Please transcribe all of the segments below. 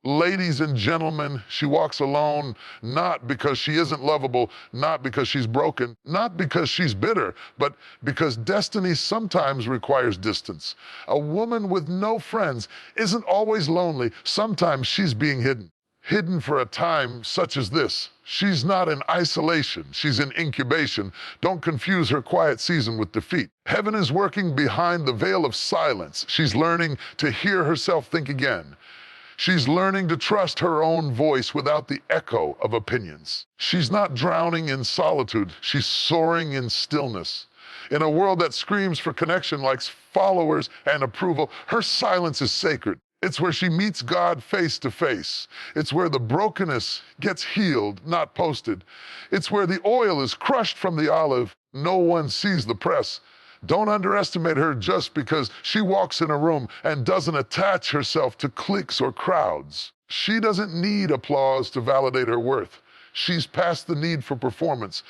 Ladies and gentlemen, she walks alone, not because she isn't lovable, not because she's broken, not because she's bitter, but because destiny sometimes requires distance. A woman with no friends isn't always lonely. Sometimes she's being hidden. Hidden for a time such as this. She's not in isolation, she's in incubation. Don't confuse her quiet season with defeat. Heaven is working behind the veil of silence. She's learning to hear herself think again. She's learning to trust her own voice without the echo of opinions. She's not drowning in solitude, she's soaring in stillness. In a world that screams for connection, likes followers and approval, her silence is sacred. It's where she meets God face to face. It's where the brokenness gets healed, not posted. It's where the oil is crushed from the olive. No one sees the press. Don't underestimate her just because she walks in a room and doesn't attach herself to cliques or crowds. She doesn't need applause to validate her worth. She's past the need for performance.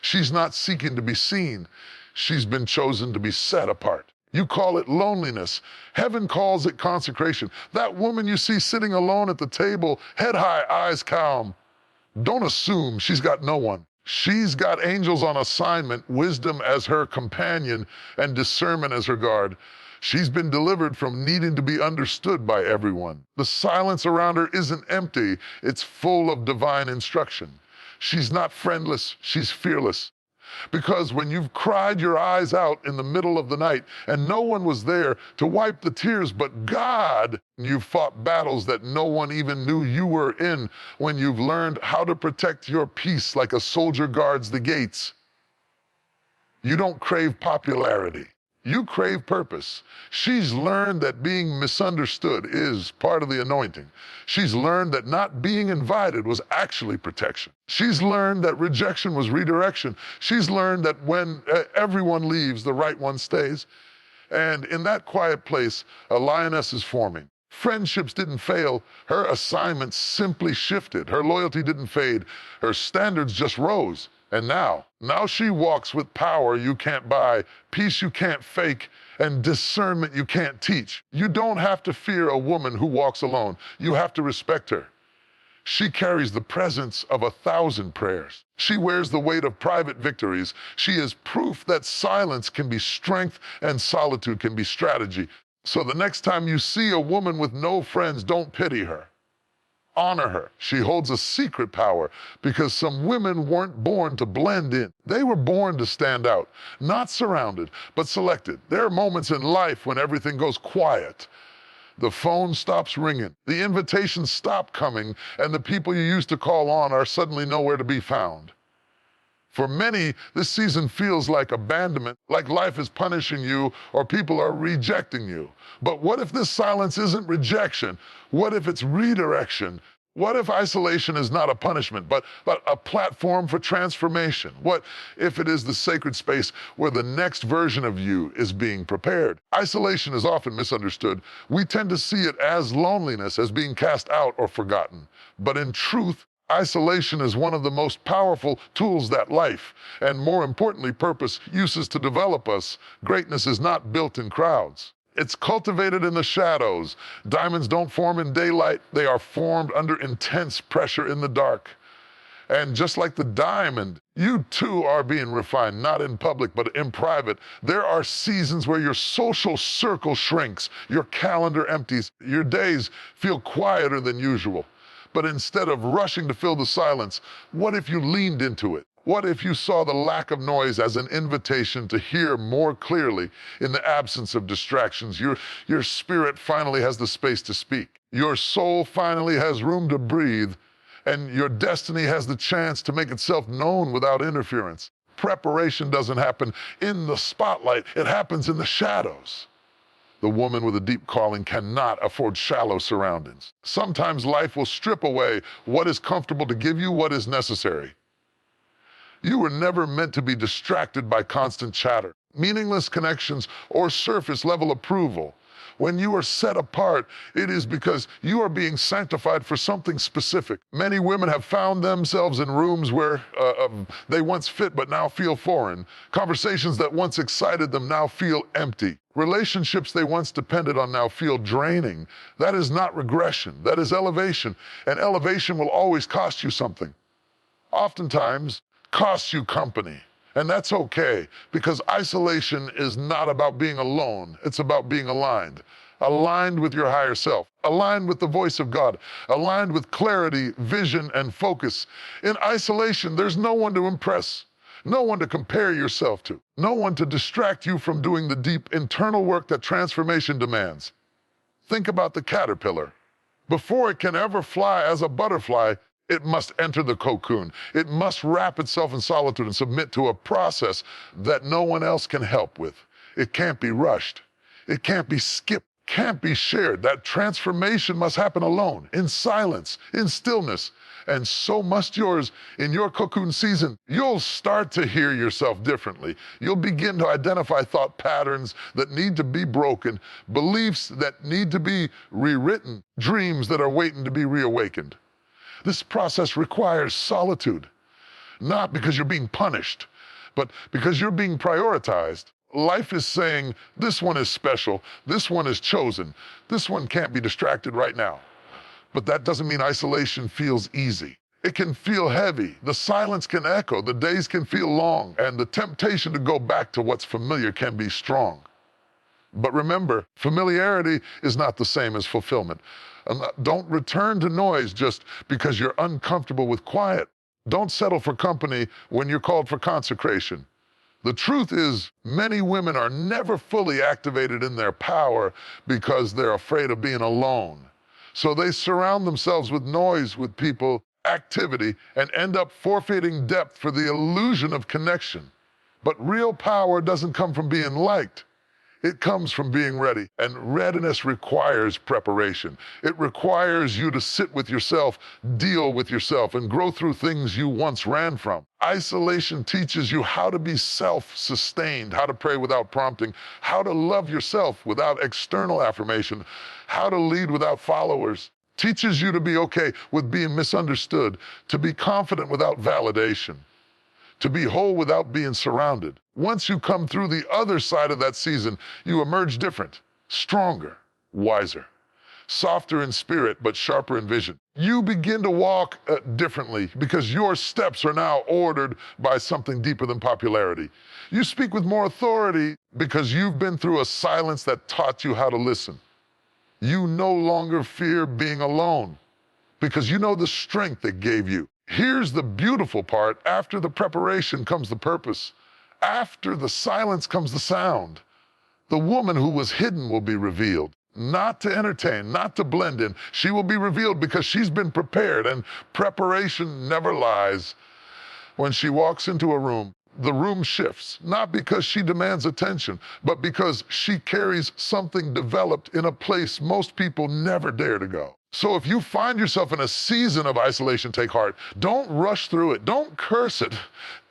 She's not seeking to be seen. She's been chosen to be set apart. You call it loneliness. Heaven calls it consecration. That woman you see sitting alone at the table, head high, eyes calm. Don't assume she's got no one. She's got angels on assignment, wisdom as her companion, and discernment as her guard. She's been delivered from needing to be understood by everyone. The silence around her isn't empty, it's full of divine instruction. She's not friendless, she's fearless. Because when you've cried your eyes out in the middle of the night and no one was there to wipe the tears but God, you've fought battles that no one even knew you were in. When you've learned how to protect your peace like a soldier guards the gates. You don't crave popularity. You crave purpose. She's learned that being misunderstood is part of the anointing. She's learned that not being invited was actually protection. She's learned that rejection was redirection. She's learned that when everyone leaves, the right one stays. And in that quiet place, a lioness is forming. Friendships didn't fail. Her assignments simply shifted. Her loyalty didn't fade. Her standards just rose. And now she walks with power you can't buy, peace you can't fake, and discernment you can't teach. You don't have to fear a woman who walks alone. You have to respect her. She carries the presence of 1,000 prayers. She wears the weight of private victories. She is proof that silence can be strength and solitude can be strategy. So the next time you see a woman with no friends, don't pity her. Honor her. She holds a secret power because some women weren't born to blend in. They were born to stand out, not surrounded, but selected. There are moments in life when everything goes quiet. The phone stops ringing, the invitations stop coming, and the people you used to call on are suddenly nowhere to be found. For many, this season feels like abandonment, like life is punishing you or people are rejecting you. But what if this silence isn't rejection? What if it's redirection? What if isolation is not a punishment, but a platform for transformation? What if it is the sacred space where the next version of you is being prepared? Isolation is often misunderstood. We tend to see it as loneliness, as being cast out or forgotten. But in truth, isolation is one of the most powerful tools that life, and more importantly, purpose, uses to develop us. Greatness is not built in crowds. It's cultivated in the shadows. Diamonds don't form in daylight. They are formed under intense pressure in the dark. And just like the diamond, you too are being refined, not in public, but in private. There are seasons where your social circle shrinks, your calendar empties, your days feel quieter than usual. But instead of rushing to fill the silence, what if you leaned into it? What if you saw the lack of noise as an invitation to hear more clearly in the absence of distractions? Your spirit finally has the space to speak. Your soul finally has room to breathe, and your destiny has the chance to make itself known without interference. Preparation doesn't happen in the spotlight, it happens in the shadows. The woman with a deep calling cannot afford shallow surroundings. Sometimes life will strip away what is comfortable to give you what is necessary. You were never meant to be distracted by constant chatter, meaningless connections, or surface-level approval. When you are set apart, it is because you are being sanctified for something specific. Many women have found themselves in rooms where they once fit but now feel foreign. Conversations that once excited them now feel empty. Relationships they once depended on now feel draining. That is not regression, that is elevation. And elevation will always cost you something. Oftentimes, costs you company. And that's okay, because isolation is not about being alone. It's about being aligned. Aligned with your higher self, aligned with the voice of God, aligned with clarity, vision, and focus. In isolation, there's no one to impress, no one to compare yourself to, no one to distract you from doing the deep internal work that transformation demands. Think about the caterpillar. Before it can ever fly as a butterfly, it must enter the cocoon. It must wrap itself in solitude and submit to a process that no one else can help with. It can't be rushed. It can't be skipped, can't be shared. That transformation must happen alone, in silence, in stillness. And so must yours in your cocoon season. You'll start to hear yourself differently. You'll begin to identify thought patterns that need to be broken, beliefs that need to be rewritten, dreams that are waiting to be reawakened. This process requires solitude, not because you're being punished, but because you're being prioritized. Life is saying, this one is special, this one is chosen, this one can't be distracted right now. But that doesn't mean isolation feels easy. It can feel heavy, the silence can echo, the days can feel long, and the temptation to go back to what's familiar can be strong. But remember, familiarity is not the same as fulfillment. Don't return to noise just because you're uncomfortable with quiet. Don't settle for company when you're called for consecration. The truth is, many women are never fully activated in their power because they're afraid of being alone. So they surround themselves with noise, with people, activity, and end up forfeiting depth for the illusion of connection. But real power doesn't come from being liked. It comes from being ready, and readiness requires preparation. It requires you to sit with yourself, deal with yourself, and grow through things you once ran from. Isolation teaches you how to be self-sustained, how to pray without prompting, how to love yourself without external affirmation, how to lead without followers. Teaches you to be okay with being misunderstood, to be confident without validation, to be whole without being surrounded. Once you come through the other side of that season, you emerge different, stronger, wiser, softer in spirit, but sharper in vision. You begin to walk differently because your steps are now ordered by something deeper than popularity. You speak with more authority because you've been through a silence that taught you how to listen. You no longer fear being alone because you know the strength it gave you. Here's the beautiful part. After the preparation comes the purpose. After the silence comes the sound. The woman who was hidden will be revealed. Not to entertain, not to blend in. She will be revealed because she's been prepared, and preparation never lies. When she walks into a room, the room shifts, not because she demands attention, but because she carries something developed in a place most people never dare to go. So if you find yourself in a season of isolation, take heart. Don't rush through it. Don't curse it.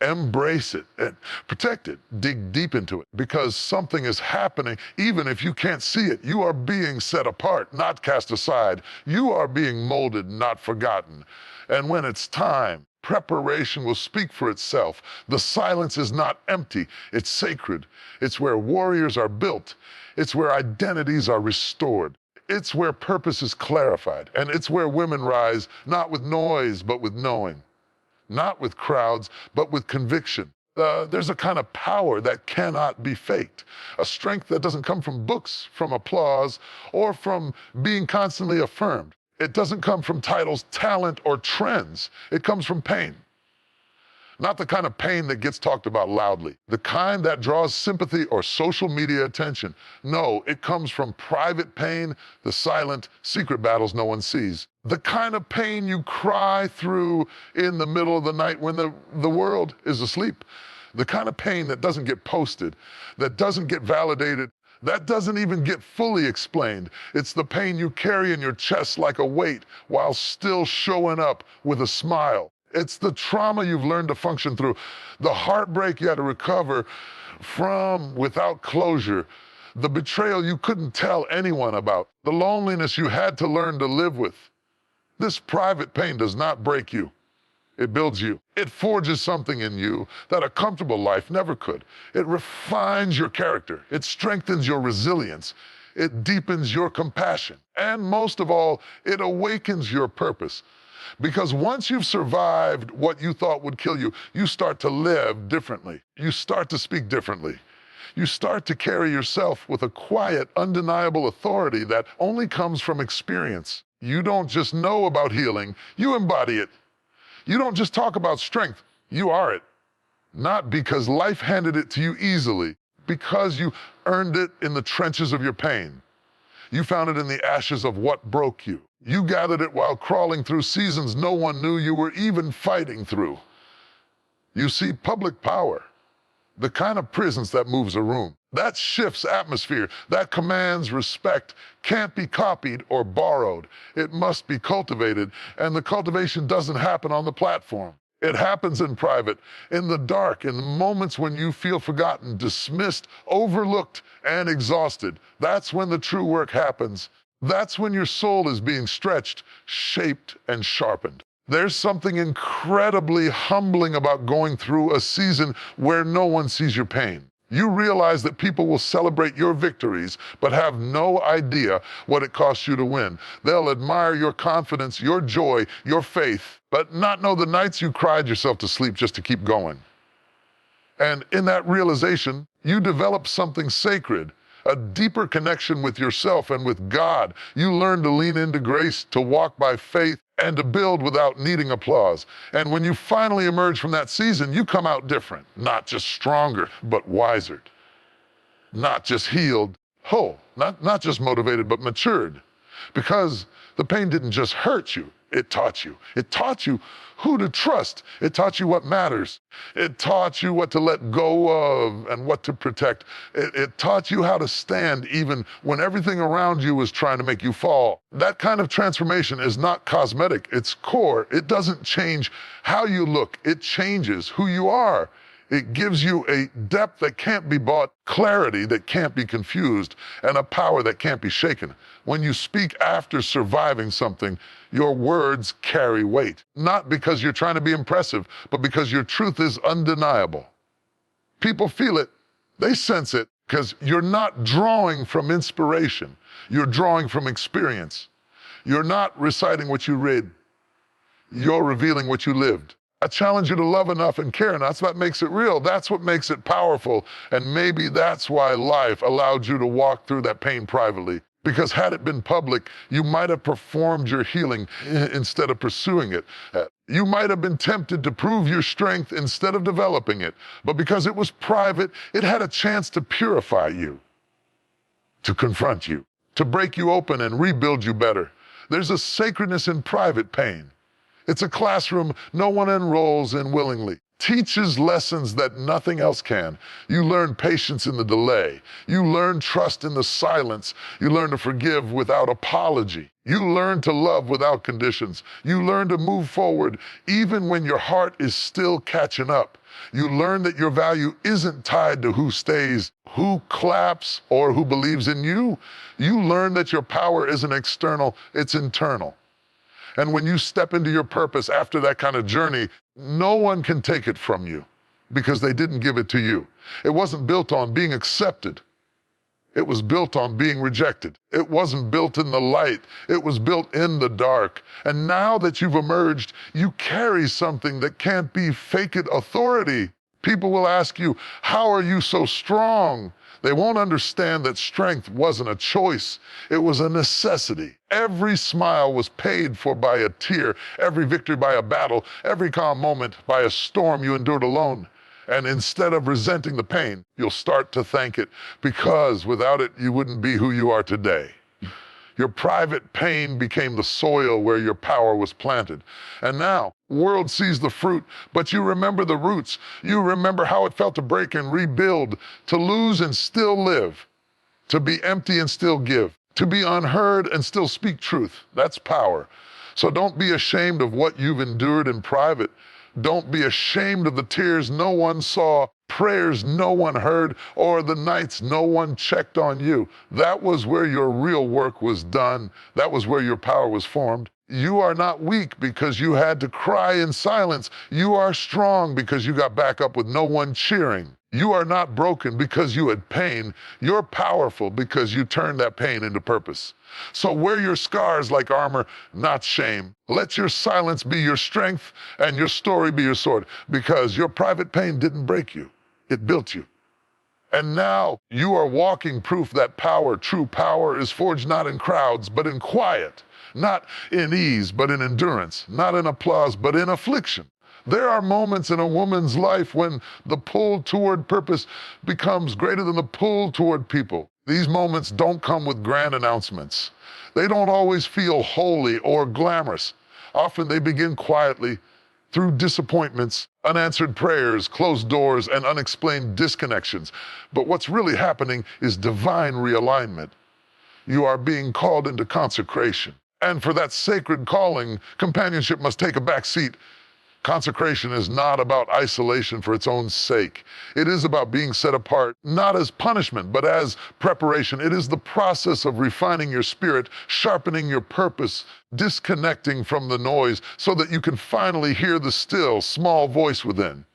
Embrace it and protect it. Dig deep into it because something is happening even if you can't see it. You are being set apart, not cast aside. You are being molded, not forgotten. And when it's time, preparation will speak for itself. The silence is not empty. It's sacred. It's where warriors are built. It's where identities are restored. It's where purpose is clarified, and it's where women rise, not with noise, but with knowing. Not with crowds, but with conviction. There's a kind of power that cannot be faked, a strength that doesn't come from books, from applause, or from being constantly affirmed. It doesn't come from titles, talent, or trends. It comes from pain. Not the kind of pain that gets talked about loudly, the kind that draws sympathy or social media attention. No, it comes from private pain, the silent, secret battles no one sees. The kind of pain you cry through in the middle of the night when the world is asleep. The kind of pain that doesn't get posted, that doesn't get validated, that doesn't even get fully explained. It's the pain you carry in your chest like a weight while still showing up with a smile. It's the trauma you've learned to function through, the heartbreak you had to recover from without closure, the betrayal you couldn't tell anyone about, the loneliness you had to learn to live with. This private pain does not break you. It builds you. It forges something in you that a comfortable life never could. It refines your character. It strengthens your resilience. It deepens your compassion. And most of all, it awakens your purpose. Because once you've survived what you thought would kill you, you start to live differently. You start to speak differently. You start to carry yourself with a quiet, undeniable authority that only comes from experience. You don't just know about healing, you embody it. You don't just talk about strength, you are it. Not because life handed it to you easily, because you earned it in the trenches of your pain. You found it in the ashes of what broke you. You gathered it while crawling through seasons no one knew you were even fighting through. You see, public power, the kind of presence that moves a room, that shifts atmosphere, that commands respect, can't be copied or borrowed. It must be cultivated, and the cultivation doesn't happen on the platform. It happens in private, in the dark, in the moments when you feel forgotten, dismissed, overlooked, and exhausted. That's when the true work happens. That's when your soul is being stretched, shaped, and sharpened. There's something incredibly humbling about going through a season where no one sees your pain. You realize that people will celebrate your victories, but have no idea what it costs you to win. They'll admire your confidence, your joy, your faith, but not know the nights you cried yourself to sleep just to keep going. And in that realization, you develop something sacred, a deeper connection with yourself and with God. You learn to lean into grace, to walk by faith, and to build without needing applause. And when you finally emerge from that season, you come out different, not just stronger, but wiser. Not just healed, whole, not just motivated, but matured. Because the pain didn't just hurt you, it taught you. It taught you who to trust. It taught you what matters. It taught you what to let go of and what to protect. It taught you how to stand even when everything around you was trying to make you fall. That kind of transformation is not cosmetic, it's core. It doesn't change how you look, it changes who you are. It gives you a depth that can't be bought, clarity that can't be confused, and a power that can't be shaken. When you speak after surviving something, your words carry weight. Not because you're trying to be impressive, but because your truth is undeniable. People feel it, they sense it, because you're not drawing from inspiration. You're drawing from experience. You're not reciting what you read. You're revealing what you lived. I challenge you to love enough and care enough. That's what makes it real. That's what makes it powerful. And maybe that's why life allowed you to walk through that pain privately. Because had it been public, you might have performed your healing instead of pursuing it. You might have been tempted to prove your strength instead of developing it. But because it was private, it had a chance to purify you, to confront you, to break you open and rebuild you better. There's a sacredness in private pain. It's a classroom no one enrolls in willingly. Teaches lessons that nothing else can. You learn patience in the delay. You learn trust in the silence. You learn to forgive without apology. You learn to love without conditions. You learn to move forward even when your heart is still catching up. You learn that your value isn't tied to who stays, who claps, or who believes in you. You learn that your power isn't external, it's internal. And when you step into your purpose after that kind of journey, no one can take it from you because they didn't give it to you. It wasn't built on being accepted. It was built on being rejected. It wasn't built in the light. It was built in the dark. And now that you've emerged, you carry something that can't be faked authority. People will ask you, how are you so strong? They won't understand that strength wasn't a choice, it was a necessity. Every smile was paid for by a tear, every victory by a battle, every calm moment by a storm you endured alone. And instead of resenting the pain, you'll start to thank it, because without it, you wouldn't be who you are today. Your private pain became the soil where your power was planted. And now, the world sees the fruit, but you remember the roots. You remember how it felt to break and rebuild, to lose and still live, to be empty and still give, to be unheard and still speak truth. That's power. So don't be ashamed of what you've endured in private. Don't be ashamed of the tears no one saw. prayers no one heard, or the nights no one checked on you. That was where your real work was done. That was where your power was formed. You are not weak because you had to cry in silence. You are strong because you got back up with no one cheering. You are not broken because you had pain. You're powerful because you turned that pain into purpose. So wear your scars like armor, not shame. Let your silence be your strength and your story be your sword, because your private pain didn't break you. It built you. And now you are walking proof that power, true power, is forged not in crowds, but in quiet. Not in ease, but in endurance. Not in applause, but in affliction. There are moments in a woman's life when the pull toward purpose becomes greater than the pull toward people. These moments don't come with grand announcements. They don't always feel holy or glamorous. Often they begin quietly, through disappointments, unanswered prayers, closed doors, and unexplained disconnections. But what's really happening is divine realignment. You are being called into consecration. And for that sacred calling, companionship must take a back seat. Consecration is not about isolation for its own sake. It is about being set apart, not as punishment, but as preparation. It is the process of refining your spirit, sharpening your purpose, disconnecting from the noise so that you can finally hear the still, small voice within.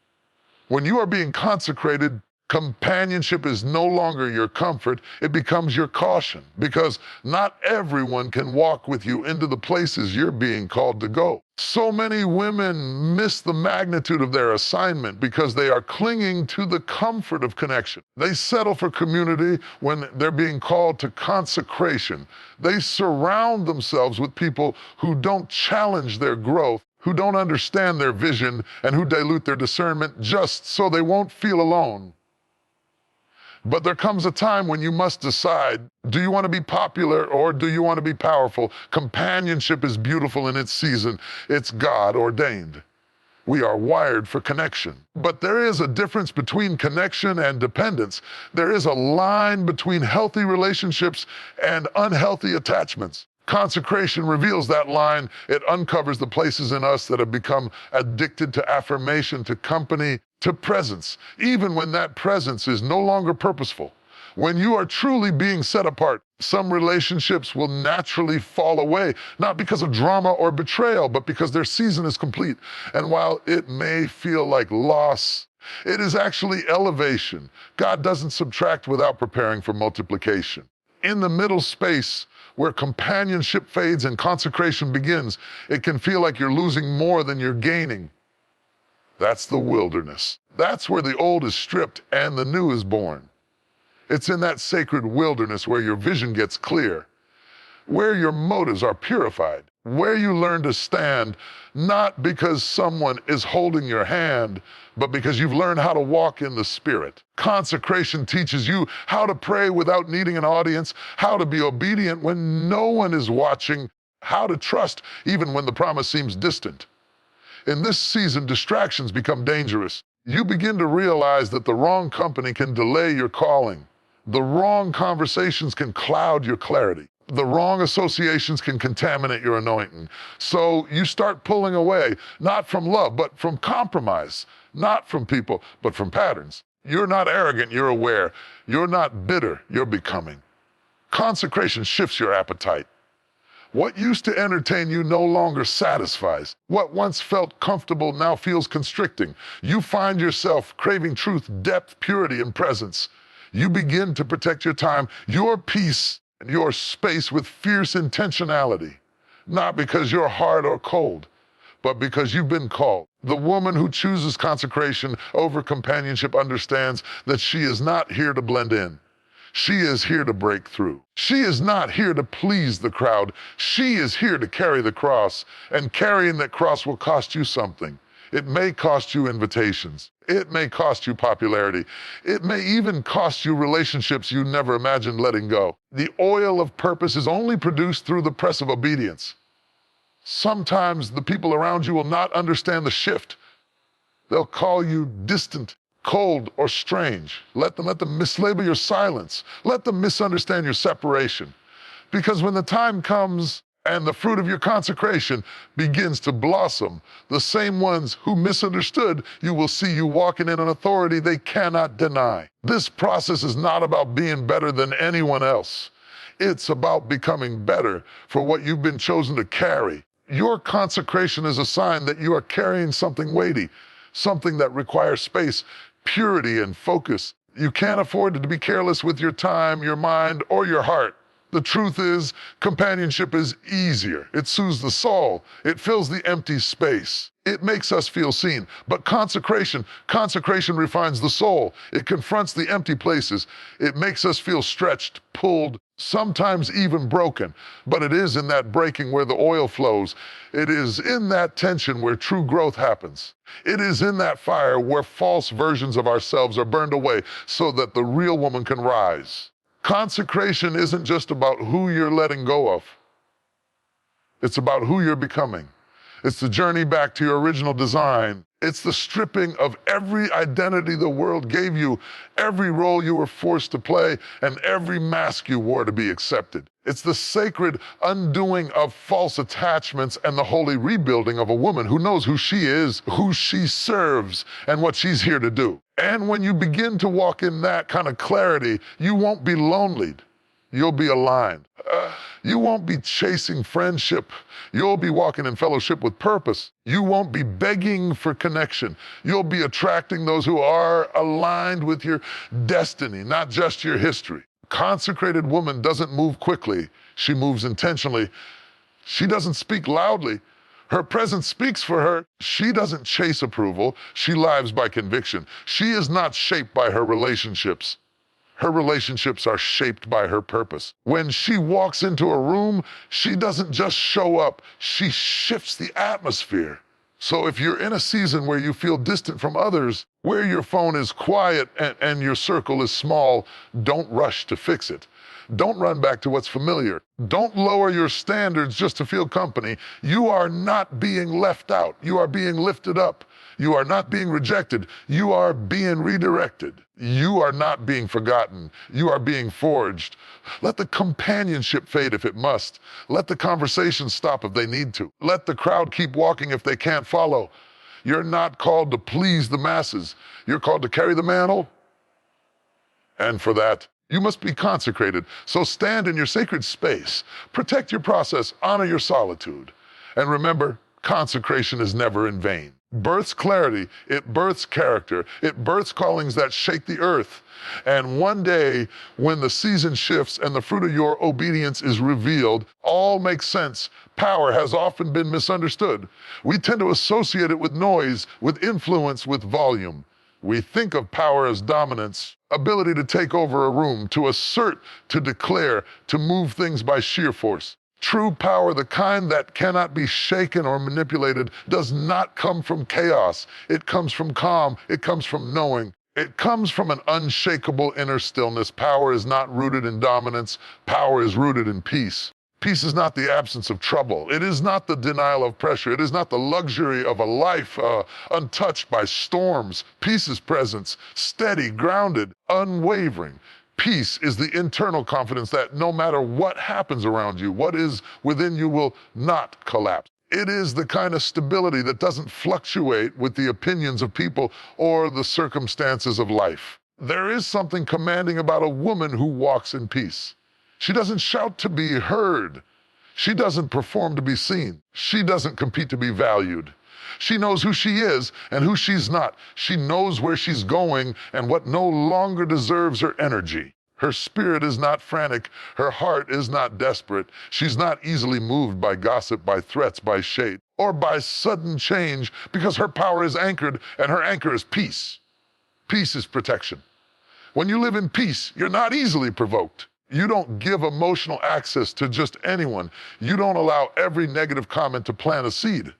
When you are being consecrated, companionship is no longer your comfort, it becomes your caution, because not everyone can walk with you into the places you're being called to go. So many women miss the magnitude of their assignment because they are clinging to the comfort of connection. They settle for community when they're being called to consecration. They surround themselves with people who don't challenge their growth, who don't understand their vision, and who dilute their discernment just so they won't feel alone. But there comes a time when you must decide, do you want to be popular or do you want to be powerful? Companionship is beautiful in its season. It's God ordained. We are wired for connection. But there is a difference between connection and dependence. There is a line between healthy relationships and unhealthy attachments. Consecration reveals that line. It uncovers the places in us that have become addicted to affirmation, to company, to presence, even when that presence is no longer purposeful. When you are truly being set apart, some relationships will naturally fall away, not because of drama or betrayal, but because their season is complete. And while it may feel like loss, it is actually elevation. God doesn't subtract without preparing for multiplication. In the middle space, where companionship fades and consecration begins, it can feel like you're losing more than you're gaining. That's the wilderness. That's where the old is stripped and the new is born. It's in that sacred wilderness where your vision gets clear, where your motives are purified, where you learn to stand, not because someone is holding your hand, but because you've learned how to walk in the Spirit. Consecration teaches you how to pray without needing an audience, how to be obedient when no one is watching, how to trust even when the promise seems distant. In this season, distractions become dangerous. You begin to realize that the wrong company can delay your calling. The wrong conversations can cloud your clarity. The wrong associations can contaminate your anointing. So you start pulling away, not from love, but from compromise. Not from people, but from patterns. You're not arrogant, you're aware. You're not bitter, you're becoming. Consecration shifts your appetite. What used to entertain you no longer satisfies. What once felt comfortable now feels constricting. You find yourself craving truth, depth, purity, and presence. You begin to protect your time, your peace, and your space with fierce intentionality. Not because you're hard or cold, but because you've been called. The woman who chooses consecration over companionship understands that she is not here to blend in. She is here to break through. She is not here to please the crowd. She is here to carry the cross, and carrying that cross will cost you something. It may cost you invitations. It may cost you popularity. It may even cost you relationships you never imagined letting go. The oil of purpose is only produced through the press of obedience. Sometimes the people around you will not understand the shift. They'll call you distant, cold, or strange. Let them mislabel your silence. Let them misunderstand your separation. Because when the time comes And the fruit of your consecration begins to blossom. The same ones who misunderstood, you will see you walking in an authority they cannot deny. This process is not about being better than anyone else. It's about becoming better for what you've been chosen to carry. Your consecration is a sign that you are carrying something weighty, something that requires space, purity, and focus. You can't afford to be careless with your time, your mind, or your heart. The truth is, companionship is easier. It soothes the soul. It fills the empty space. It makes us feel seen. But consecration refines the soul. It confronts the empty places. It makes us feel stretched, pulled, sometimes even broken. But it is in that breaking where the oil flows. It is in that tension where true growth happens. It is in that fire where false versions of ourselves are burned away so that the real woman can rise. Consecration isn't just about who you're letting go of. It's about who you're becoming. It's the journey back to your original design. It's the stripping of every identity the world gave you, every role you were forced to play, and every mask you wore to be accepted. It's the sacred undoing of false attachments and the holy rebuilding of a woman who knows who she is, who she serves, and what she's here to do. And when you begin to walk in that kind of clarity, you won't be lonely. You'll be aligned. You won't be chasing friendship. You'll be walking in fellowship with purpose. You won't be begging for connection. You'll be attracting those who are aligned with your destiny, not just your history. Consecrated woman doesn't move quickly. She moves intentionally. She doesn't speak loudly. Her presence speaks for her. She doesn't chase approval. She lives by conviction. She is not shaped by her relationships. Her relationships are shaped by her purpose. When she walks into a room, she doesn't just show up, she shifts the atmosphere. So if you're in a season where you feel distant from others, where your phone is quiet and your circle is small, don't rush to fix it. Don't run back to what's familiar. Don't lower your standards just to feel company. You are not being left out. You are being lifted up. You are not being rejected. You are being redirected. You are not being forgotten. You are being forged. Let the companionship fade if it must. Let the conversations stop if they need to. Let the crowd keep walking if they can't follow. You're not called to please the masses. You're called to carry the mantle. And for that, you must be consecrated. So stand in your sacred space. Protect your process. Honor your solitude. And remember, consecration is never in vain. Births clarity, it births character, it births callings that shake the earth. And one day, when the season shifts and the fruit of your obedience is revealed, all makes sense. Power has often been misunderstood. We tend to associate it with noise, with influence, with volume. We think of power as dominance, ability to take over a room, to assert, to declare, to move things by sheer force. True power, the kind that cannot be shaken or manipulated, does not come from chaos. It comes from calm. It comes from knowing. It comes from an unshakable inner stillness. Power is not rooted in dominance. Power is rooted in peace. Peace is not the absence of trouble. It is not the denial of pressure. It is not the luxury of a life untouched by storms. Peace is presence, steady, grounded, unwavering. Peace is the internal confidence that no matter what happens around you, what is within you will not collapse. It is the kind of stability that doesn't fluctuate with the opinions of people or the circumstances of life. There is something commanding about a woman who walks in peace. She doesn't shout to be heard. She doesn't perform to be seen. She doesn't compete to be valued. She knows who she is and who she's not. She knows where she's going and what no longer deserves her energy. Her spirit is not frantic. Her heart is not desperate. She's not easily moved by gossip, by threats, by shade, or by sudden change because her power is anchored and her anchor is peace. Peace is protection. When you live in peace, you're not easily provoked. You don't give emotional access to just anyone. You don't allow every negative comment to plant a seed.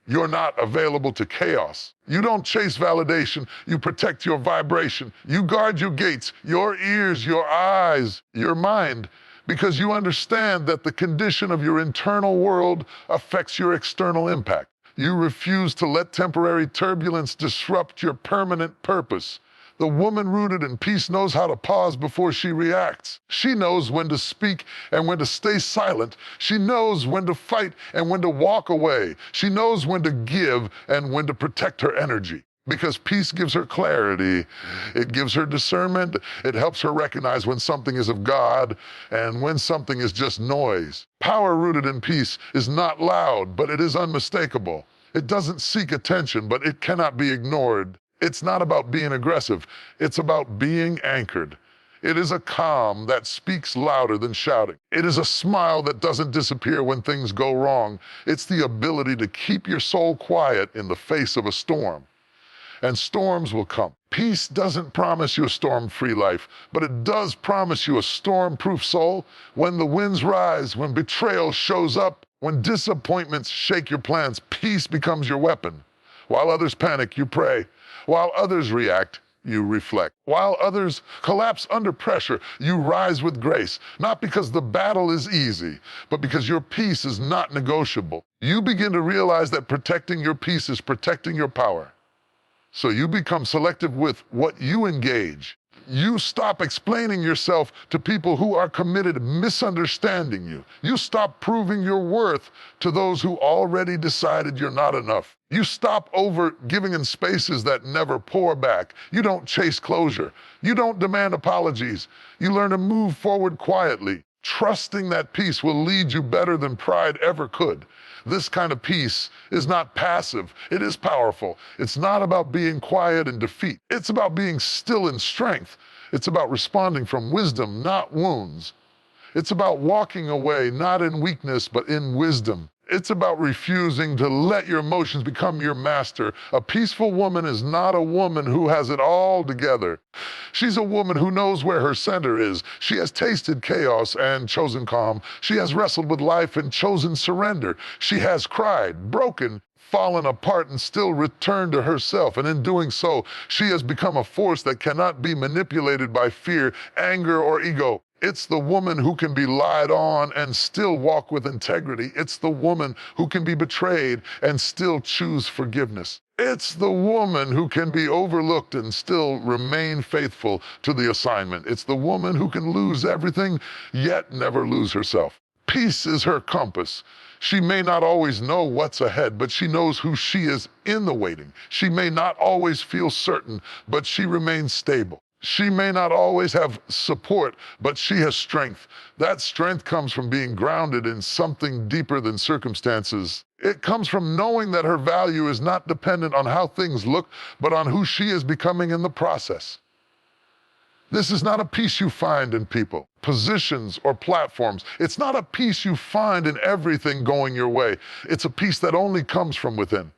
You're not available to chaos. You don't chase validation. You protect your vibration. You guard your gates, your ears, your eyes, your mind, because you understand that the condition of your internal world affects your external impact. You refuse to let temporary turbulence disrupt your permanent purpose. The woman rooted in peace knows how to pause before she reacts. She knows when to speak and when to stay silent. She knows when to fight and when to walk away. She knows when to give and when to protect her energy. Because peace gives her clarity, it gives her discernment, it helps her recognize when something is of God and when something is just noise. Power rooted in peace is not loud, but it is unmistakable. It doesn't seek attention, but it cannot be ignored. It's not about being aggressive, it's about being anchored. It is a calm that speaks louder than shouting. It is a smile that doesn't disappear when things go wrong. It's the ability to keep your soul quiet in the face of a storm. And storms will come. Peace doesn't promise you a storm-free life, but it does promise you a storm-proof soul. When the winds rise, when betrayal shows up, when disappointments shake your plans, peace becomes your weapon. While others panic, you pray. While others react, you reflect. While others collapse under pressure, you rise with grace. Not because the battle is easy, but because your peace is not negotiable. You begin to realize that protecting your peace is protecting your power. So you become selective with what you engage. You stop explaining yourself to people who are committed misunderstanding you. You stop proving your worth to those who already decided you're not enough. You stop over giving in spaces that never pour back. You don't chase closure. You don't demand apologies. You learn to move forward quietly, trusting that peace will lead you better than pride ever could. This kind of peace is not passive, it is powerful. It's not about being quiet in defeat. It's about being still in strength. It's about responding from wisdom, not wounds. It's about walking away, not in weakness, but in wisdom. It's about refusing to let your emotions become your master. A peaceful woman is not a woman who has it all together. She's a woman who knows where her center is. She has tasted chaos and chosen calm. She has wrestled with life and chosen surrender. She has cried, broken, fallen apart, and still returned to herself. And in doing so, she has become a force that cannot be manipulated by fear, anger, or ego. It's the woman who can be lied on and still walk with integrity. It's the woman who can be betrayed and still choose forgiveness. It's the woman who can be overlooked and still remain faithful to the assignment. It's the woman who can lose everything, yet never lose herself. Peace is her compass. She may not always know what's ahead, but she knows who she is in the waiting. She may not always feel certain, but she remains stable. She may not always have support, but she has strength. That strength comes from being grounded in something deeper than circumstances. It comes from knowing that her value is not dependent on how things look, but on who she is becoming in the process. This is not a peace you find in people, positions, or platforms. It's not a peace you find in everything going your way. It's a peace that only comes from within.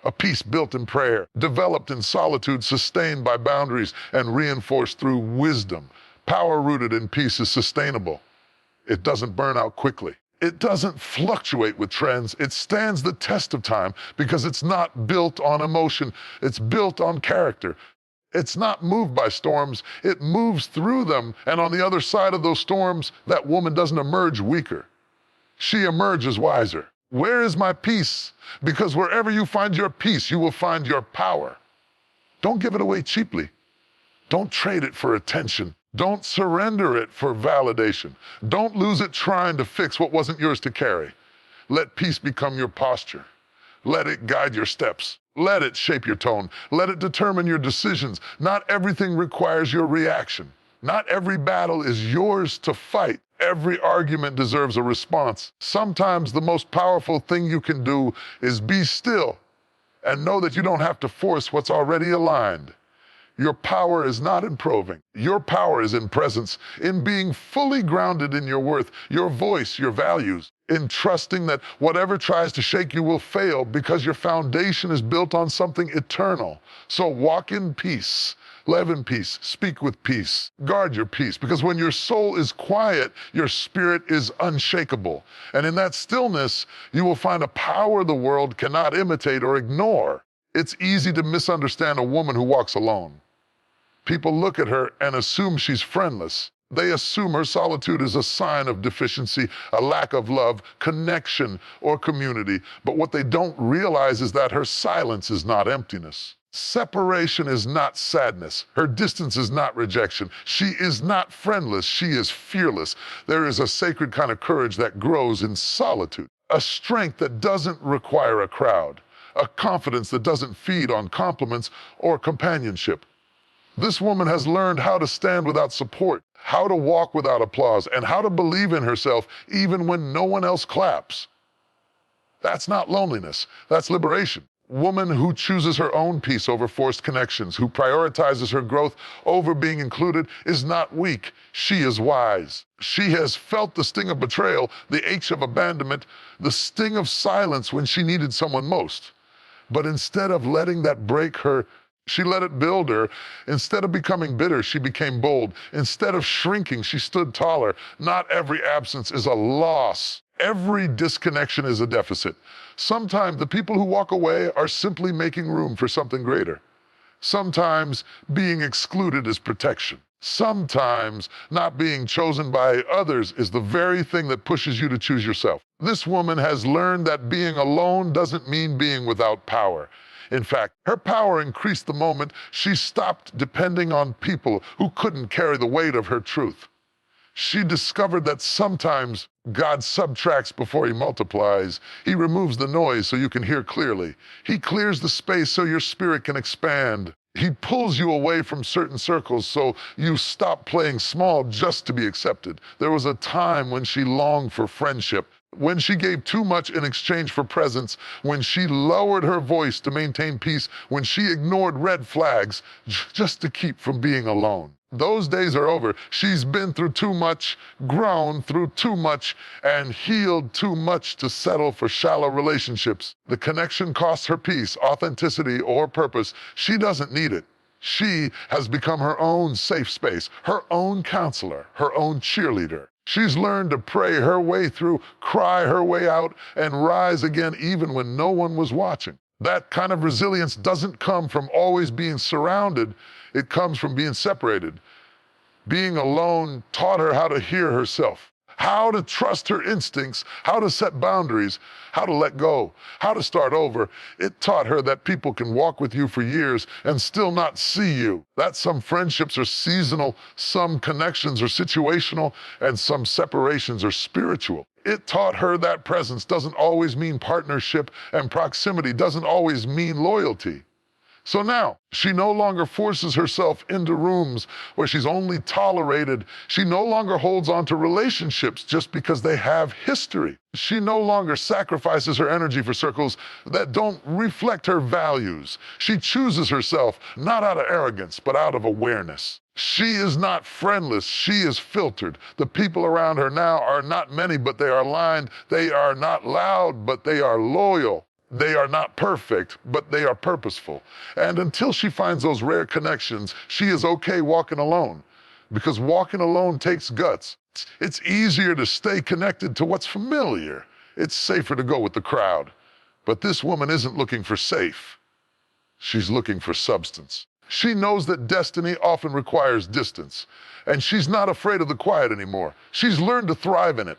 A peace built in prayer, developed in solitude, sustained by boundaries, and reinforced through wisdom. Power rooted in peace is sustainable. It doesn't burn out quickly. It doesn't fluctuate with trends. It stands the test of time because it's not built on emotion. It's built on character. It's not moved by storms. It moves through them. And on the other side of those storms, that woman doesn't emerge weaker. She emerges wiser. Where is my peace? Because wherever you find your peace, you will find your power. Don't give it away cheaply. Don't trade it for attention. Don't surrender it for validation. Don't lose it trying to fix what wasn't yours to carry. Let peace become your posture. Let it guide your steps. Let it shape your tone. Let it determine your decisions. Not everything requires your reaction. Not every battle is yours to fight. Every argument deserves a response. Sometimes the most powerful thing you can do is be still and know that you don't have to force what's already aligned. Your power is not in proving. Your power is in presence, in being fully grounded in your worth, your voice, your values, in trusting that whatever tries to shake you will fail because your foundation is built on something eternal. So walk in peace. Live in peace, speak with peace, guard your peace, because when your soul is quiet, your spirit is unshakable. And in that stillness, you will find a power the world cannot imitate or ignore. It's easy to misunderstand a woman who walks alone. People look at her and assume she's friendless. They assume her solitude is a sign of deficiency, a lack of love, connection, or community. But what they don't realize is that her silence is not emptiness. Separation is not sadness. Her distance is not rejection. She is not friendless. She is fearless. There is a sacred kind of courage that grows in solitude, a strength that doesn't require a crowd, a confidence that doesn't feed on compliments or companionship. This woman has learned how to stand without support, how to walk without applause, and how to believe in herself even when no one else claps. That's not loneliness, that's liberation. Woman who chooses her own peace over forced connections, who prioritizes her growth over being included, is not weak. She is wise. She has felt the sting of betrayal, the ache of abandonment, the sting of silence when she needed someone most. But instead of letting that break her, she let it build her. Instead of becoming bitter, she became bold. Instead of shrinking, she stood taller. Not every absence is a loss. Every disconnection is a deficit. Sometimes the people who walk away are simply making room for something greater. Sometimes being excluded is protection. Sometimes not being chosen by others is the very thing that pushes you to choose yourself. This woman has learned that being alone doesn't mean being without power. In fact, her power increased the moment she stopped depending on people who couldn't carry the weight of her truth. She discovered that sometimes God subtracts before he multiplies. He removes the noise so you can hear clearly. He clears the space so your spirit can expand. He pulls you away from certain circles so you stop playing small just to be accepted. There was a time when she longed for friendship, when she gave too much in exchange for presence, when she lowered her voice to maintain peace, when she ignored red flags just to keep from being alone. Those days are over. She's been through too much, grown through too much, and healed too much to settle for shallow relationships. The connection costs her peace, authenticity, or purpose. She doesn't need it. She has become her own safe space, her own counselor, her own cheerleader. She's learned to pray her way through, cry her way out, and rise again even when no one was watching. That kind of resilience doesn't come from always being surrounded. It comes from being separated. Being alone taught her how to hear herself, how to trust her instincts, how to set boundaries, how to let go, how to start over. It taught her that people can walk with you for years and still not see you, that some friendships are seasonal, some connections are situational, and some separations are spiritual. It taught her that presence doesn't always mean partnership, and proximity doesn't always mean loyalty. So now, she no longer forces herself into rooms where she's only tolerated. She no longer holds on to relationships just because they have history. She no longer sacrifices her energy for circles that don't reflect her values. She chooses herself, not out of arrogance, but out of awareness. She is not friendless, she is filtered. The people around her now are not many, but they are aligned. They are not loud, but they are loyal. They are not perfect, but they are purposeful. And until she finds those rare connections, she is okay walking alone. Because walking alone takes guts. It's easier to stay connected to what's familiar. It's safer to go with the crowd. But this woman isn't looking for safe. She's looking for substance. She knows that destiny often requires distance. And she's not afraid of the quiet anymore. She's learned to thrive in it.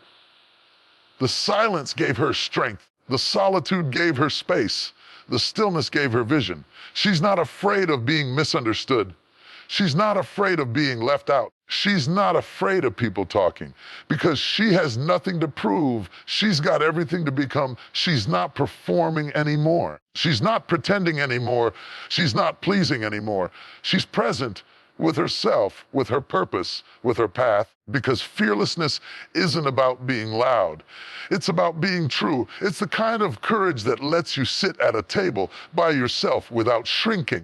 The silence gave her strength. The solitude gave her space. The stillness gave her vision. She's not afraid of being misunderstood. She's not afraid of being left out. She's not afraid of people talking because she has nothing to prove. She's got everything to become. She's not performing anymore. She's not pretending anymore. She's not pleasing anymore. She's present with herself, with her purpose, with her path, because fearlessness isn't about being loud. It's about being true. It's the kind of courage that lets you sit at a table by yourself without shrinking.